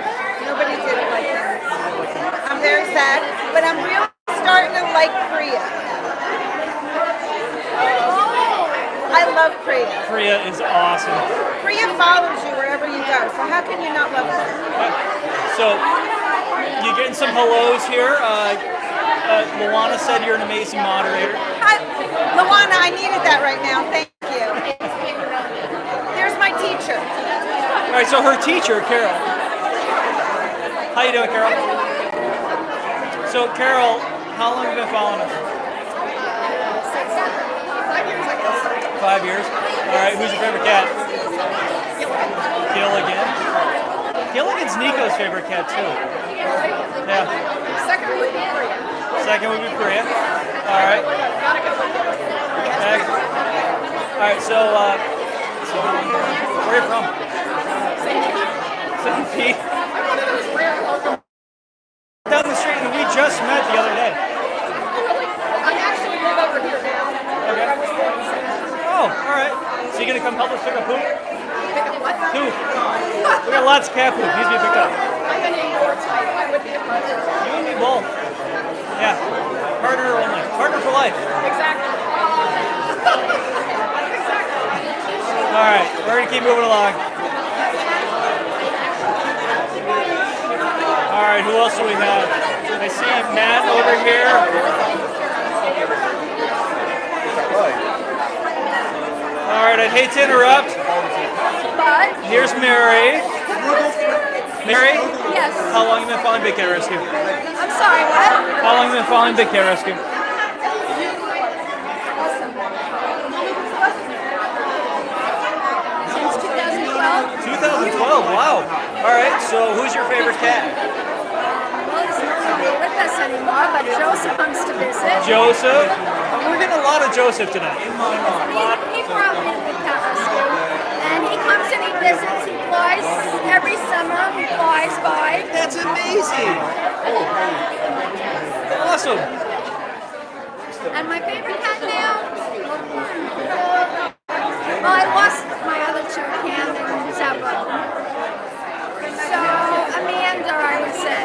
Nobody did it like him. I'm very sad, but I'm really starting to like Priya. I love Priya. Priya is awesome. Priya follows you wherever you go, so how can you not love her? So, you getting some hellos here? Luana said you're an amazing moderator. Hi, Luana, I needed that right now. Thank you. There's my teacher. All right, so her teacher, Carol. How you doing, Carol? So, Carol, how long have you been following us? 5 years. All right, who's your favorite cat? Gilligan. Gilligan's Nico's favorite cat, too. Yeah. Second would be Priya. Second would be Priya. All right. Excellent. All right, so where are you from? St. Pete. Down the street, and we just met the other day. I actually live over here now. Okay. Oh, all right. So you gonna come help us pick up poop? Pick up what? Poop. We got lots of cat poop. Needs to be picked up. I'm gonna need more time. I would be a partner. You and me both. Yeah. Partner only. Partner for life. Exactly. All right. We're gonna keep moving along. All right. Who else do we have? I see Matt over here. All right. I'd hate to interrupt. But Here's Mary. Mary? yes. How long have you been following Big Cat Rescue? I'm sorry, what? How long have you been following Big Cat Rescue? Since 2012. 2012, wow. All right, so who's your favorite cat? Well, he's no longer with us anymore, but Joseph comes to visit. Joseph? We're getting a lot of Joseph tonight. He brought me to the cat rescue, and he comes and he visits. He flies every summer. He flies by. That's amazing. Awesome. And my favorite cat now? Well, I lost my other two, Cam and Zebra. So, Amanda, I would say.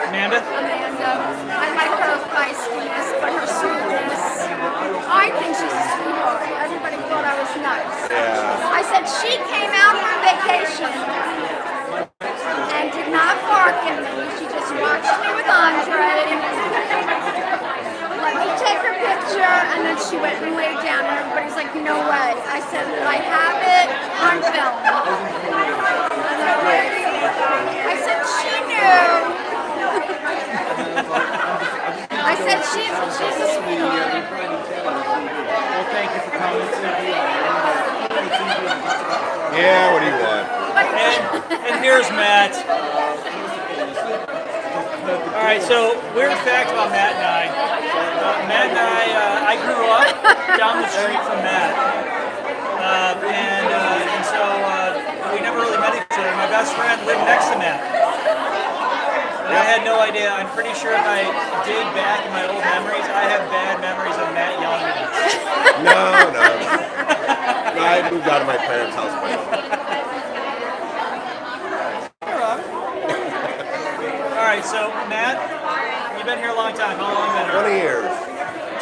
Amanda? Amanda. I like her feistiness, but her sweetness. I think she's a sweetheart. Everybody thought I was nuts. Yeah. I said she came out on vacation and did not bark at me. She just watched me with Andre. Let me tell like, no way. I said, I have it on film. I said, she knew. I said, she's a sweetheart. Well, thank you for coming. Yeah, what do you want? And here's Matt. All right, so weird fact about Matt and I. Matt and I grew up down the street from Matt. And so we never really met each other. My best friend lived next to Matt. And I had no idea. I'm pretty sure if I dig back in my old memories, I have bad memories of Matt yelling at us. No. No, I moved out of my parents' house by now. All right, so Matt, you've been here a long time. How long have you been here?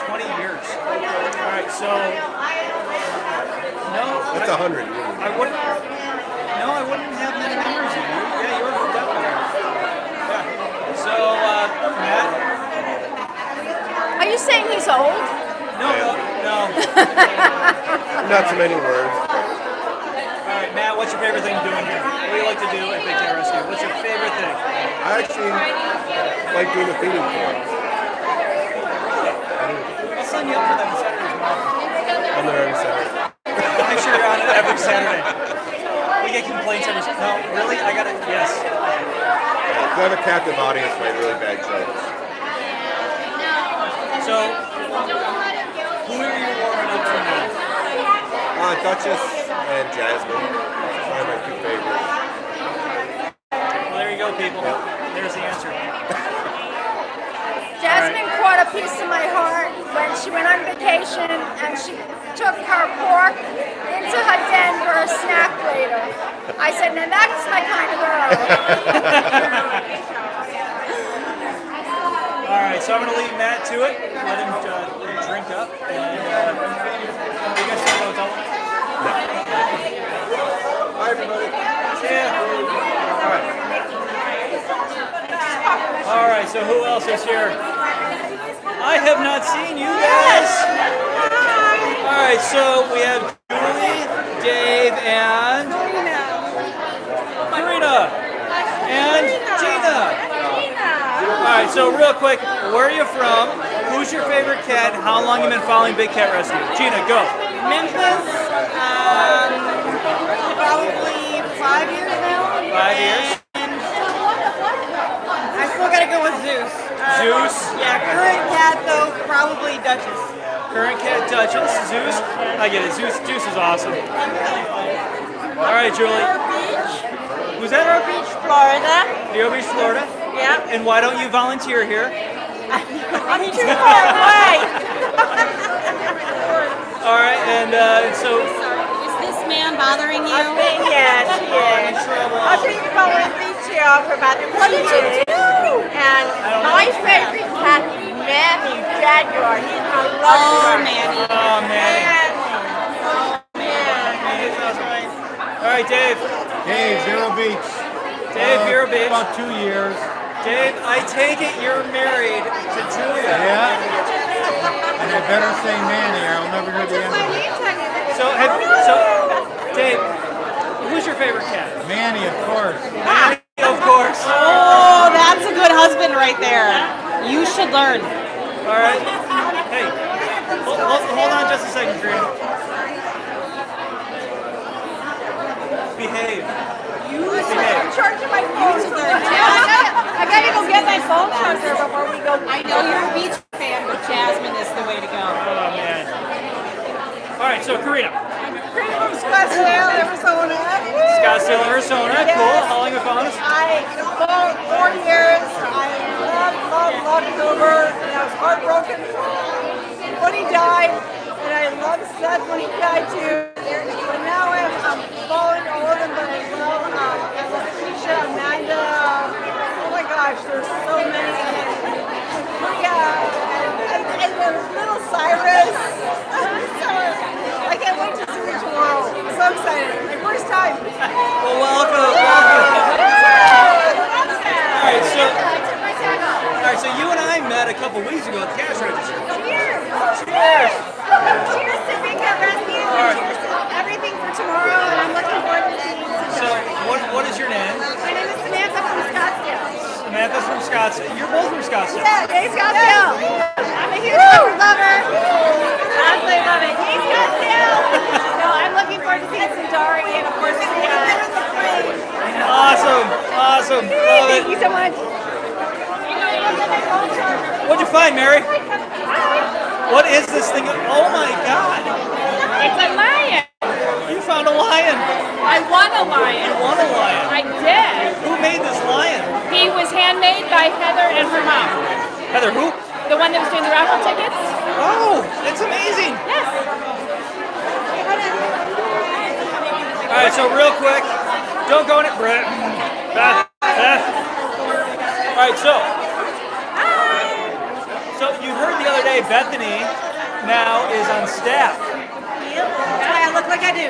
20 years. 20 years. All right, so no, That's 100 years. I wouldn't. No, I wouldn't have many memories of you. Yeah, you were moved out there. Yeah. So Matt, Are you saying he's old? no. Not so many words. All right, Matt, what's your favorite thing doing here? What do you like to do at Big Cat Rescue? What's your favorite thing? I actually like doing the feeding camp. I'll sign you up for that on Saturdays, Mom. I'm there every Saturday. Make sure you're on it every Saturday. We get complaints every. No, really? I gotta. Yes. I have a captive audience for my really bad jokes. So, who are you warming up to now? Duchess and Jasmine. Probably my two favorites. Well, there you go, people. There's the answer. Jasmine caught a piece of my heart when she went on vacation and she took her pork into her den for a snack later. I said, now that's my kind of girl. All right, so I'm going to leave Matt to it. Let him drink up. And you guys talk about Dalton? No. Bye, everybody. See ya. All right, so who else is here? I have not seen you guys. All right, so we have Julie, Dave, and Karina, and Gina. All right, so real quick, where are you from? Who's your favorite cat? And how long have you been following Big Cat Rescue? Gina, go. Memphis, probably 5 years now. 5 years. I still gotta go with Zeus. Zeus. Yeah, current cat though, probably Duchess. Current cat Duchess. Zeus. I get it. Zeus is awesome. All right, Julie. Who's that? Vero Beach, Florida. Vero Beach, Florida. Yeah. And why don't you volunteer here? I'm too far away. All right, and so. Is this man bothering you? Yes, he is. I've been going to beach here for about 20 years. And my favorite cat is Manny Jaguar. He's my love. Manny. Oh, Manny. All right, Dave. Hey, Vero Beach. Dave, Vero Beach. About 2 years. Dave, I take it you're married to Julia. Yeah. And I better say Manny, or I'll never hear the end of it. So, Dave, who's your favorite cat? Manny, of course. Manny, of course. Oh, that's a good husband right there. You should learn. All right. Hey, hold on just a second, Karina. Behave. I'm charging my phone. I gotta go get my phone charger before we go. I know you're a beach fan, but Jasmine is the way to go. Oh, man. All right, so Karina. From Scottsdale, Arizona. Scottsdale, Arizona. Yes. Cool. How long have you found us? About 4 years. I love Uber, and I was heartbroken when he died, and I loved Seth when he died too. But now I'm falling all over them, but I love Keisha, Amanda. Oh my gosh, there's so many. And little Cyrus. I can't wait to see you tomorrow. I'm so excited. My first time. Well, welcome. All right, so you and I met a couple weeks ago at the cash register. Cheers! Cheers! Cheers to Big Cat Rescue! Scottsdale. Yeah, East Scottsdale. I'm a huge lover. Absolutely love it. East Scottsdale. So I'm looking forward to seeing Sundari and of course Awesome. Love it. Thank you so much. What'd you find, Mary? What is this thing? Oh my God. It's a lion. You found a lion. I won a lion. You won a lion. I did. Who made this lion? He was handmade by Heather and her mom. Heather who? The one that was doing the raffle tickets. Oh, it's amazing. Yes. All right, so real quick, don't go in it, Brett. Beth. All right, so you heard the other day Bethany now is on staff. That's why I look like I do.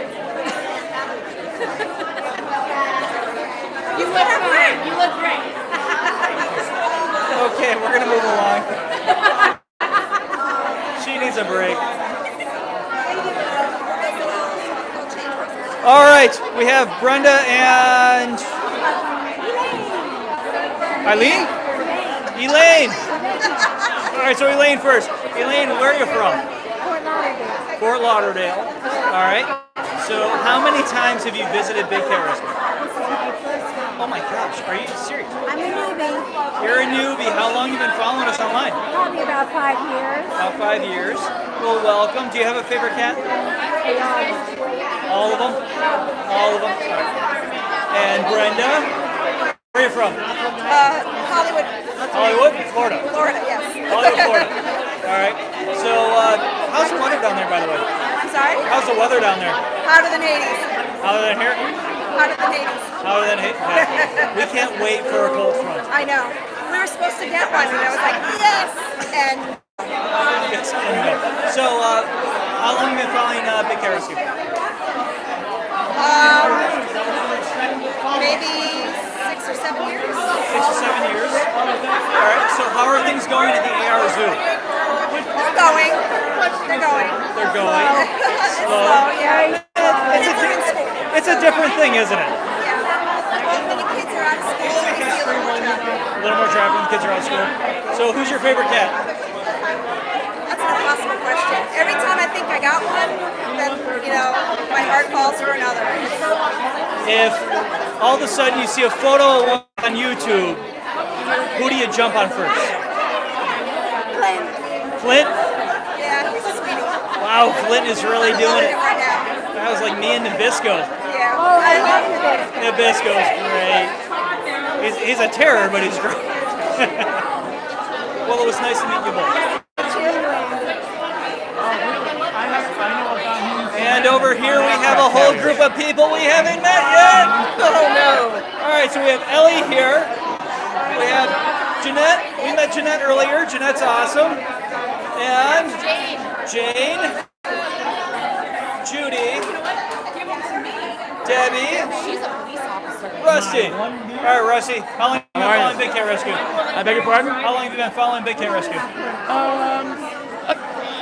You look great. You look great. Okay, we're gonna move along. She needs a break. All right, we have Brenda and Eileen? Elaine. All right, so Elaine first. Elaine, where are you from? Fort Lauderdale. All right. So how many times have you visited Big Cat Rescue? Oh my gosh, are you serious? I'm a newbie. You're a newbie. How long have you been following us online? Probably about 5 years. About 5 years. Well, welcome. Do you have a favorite cat? All of them? All of them? And Brenda, where are you from? Hollywood. Hollywood? Florida. Florida, yes. Hollywood, Florida. All right. So, how's the weather down there, by the way? I'm sorry? How's the weather down there? Hotter than 80s. Hotter than here? Hotter than 80s. Hotter than here? Yeah. We can't wait for a cold front. I know. We were supposed to get one, and I was like, yes! And Yes, and no. So, how long have you been following Big Cat Rescue? maybe 6 or 7 years. 6 or 7 years. All right. So, how are things going at the AR Zoo? They're going. They're going. They're going. Slow. Slow, yeah. It's a different thing, isn't it? Yeah. When the kids are out of school, we see a little more traffic. A little more traffic when the kids are out of school. So, who's your favorite cat? That's an impossible question. Every time I think I got one, then, my heart calls for another. If all of a sudden you see a photo of one on YouTube, who do you jump on first? Flint. Flint? Yeah, he's a sweetie. Wow, Flint is really doing it. Right now. That was like me and Nabisco. Yeah. Oh, I love Nabisco. Nabisco's great. He's a terror, but he's great. Well, it was nice to meet you both. And over here we have a whole group of people we haven't met yet. Oh no! All right, so we have Ellie here. We have Jeanette. We met Jeanette earlier. Jeanette's awesome. And Jane. Judy. Debbie. She's a police officer. Rusty. All right, Rusty. How long have you been following Big Cat Rescue? I beg your pardon? How long have you been following Big Cat Rescue?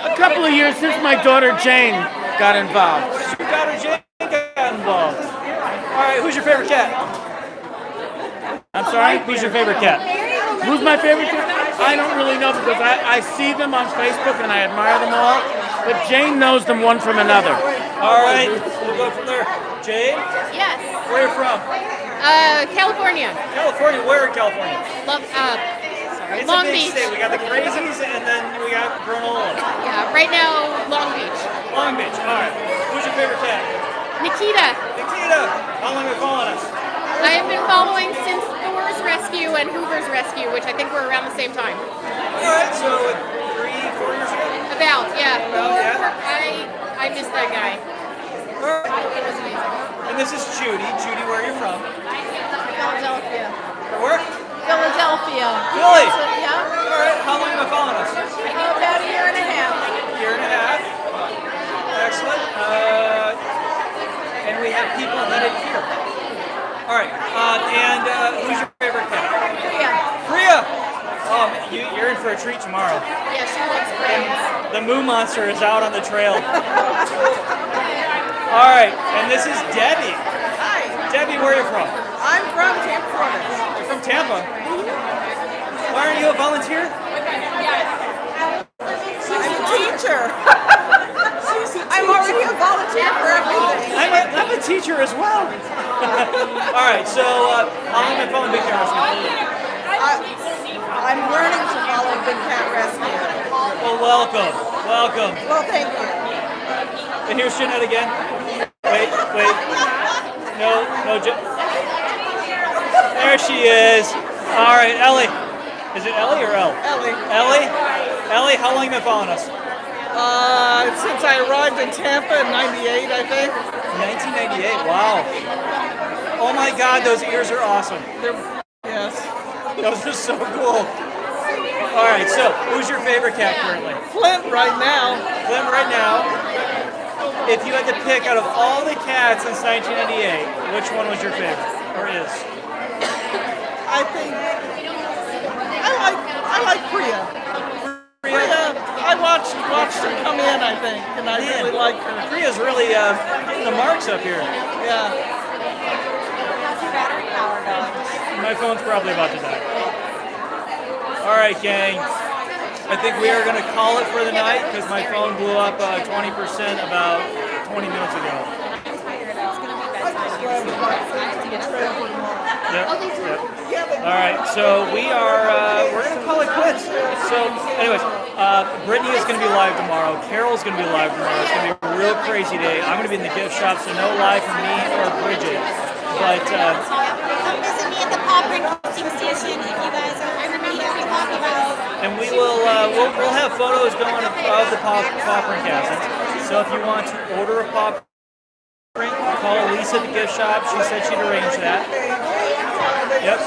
A couple of years since my daughter Jane got involved. Your daughter Jane got involved. All right, who's your favorite cat? I'm sorry? Who's your favorite cat? Who's my favorite cat? I don't really know because I see them on Facebook and I admire them all, but Jane knows them one from another. All right, we'll go from there. Jane? Yes. Where are you from? California. California. Where in California? Sorry, It's Long a big Beach. state. We got the crazies and then we got granola. Yeah, right now, Long Beach. Long Beach. All right. Who's your favorite cat? Nikita. Nikita. How long have you been following us? I have been following since Thor's Rescue and Hoover's Rescue, which I think were around the same time. All right. So 3-4 years ago? About, yeah. About, yeah. I missed that guy. All right. It was amazing. And this is Judy. Judy, where are you from? Philadelphia. Where? Philadelphia. Philly. Yeah. All right. How long have you been following us? About a year and a half. Year and a half. Excellent. And we have people headed here. All right. Who's your favorite cat? Priya. Priya. Oh, you're in for a treat tomorrow. Yeah, she likes brains. The Moo Monster is out on the trail. All right. And this is Debbie. Hi. Debbie, where are you from? I'm from Tampa, Florida. You're from Tampa. Why aren't you a volunteer? I'm a teacher. I'm already a volunteer for everything. I'm a teacher as well. All right, so how long have I following Big Cat Rescue? I'm learning to follow Big Cat Rescue. Well, welcome. Well, thank you. And here's Jeanette again. Wait. No. There she is. All right, Ellie. Is it Ellie or Elle? Ellie, how long have you been following us? Since I arrived in Tampa in '98, I think. 1998. Wow. Oh my God, those ears are awesome. Yes. Those are so cool. All right, so who's your favorite cat currently? Flint right now. If you had to pick out of all the cats since 1998, which one was your favorite, or is? I think I like Priya. I watched her come in, I think, and I really like her. Priya's really getting the marks up here. Yeah. Battery powered dogs. My phone's probably about to die. All right, gang. I think we are going to call it for the night because my phone blew up 20% about 20 minutes ago. Yep. All right, so we're going to call it quits. So, anyways, Brittany is going to be live tomorrow. Carol's going to be live tomorrow. It's going to be a real crazy day. I'm going to be in the gift shop, so no live from me or Bridget. But come visit me at the Paw Print Casting Station if you guys are ever going to hear me talk about. and we will we'll have photos going of the paw print castings. So if you want to order a paw print, call Lisa at the gift shop. She said she'd arrange that. Yep.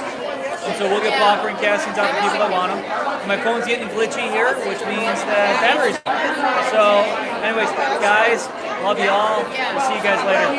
And so we'll get paw print castings out to people that want them. My phone's getting glitchy here, which means that battery's on. So, anyways, guys, love you all. We'll see you guys later.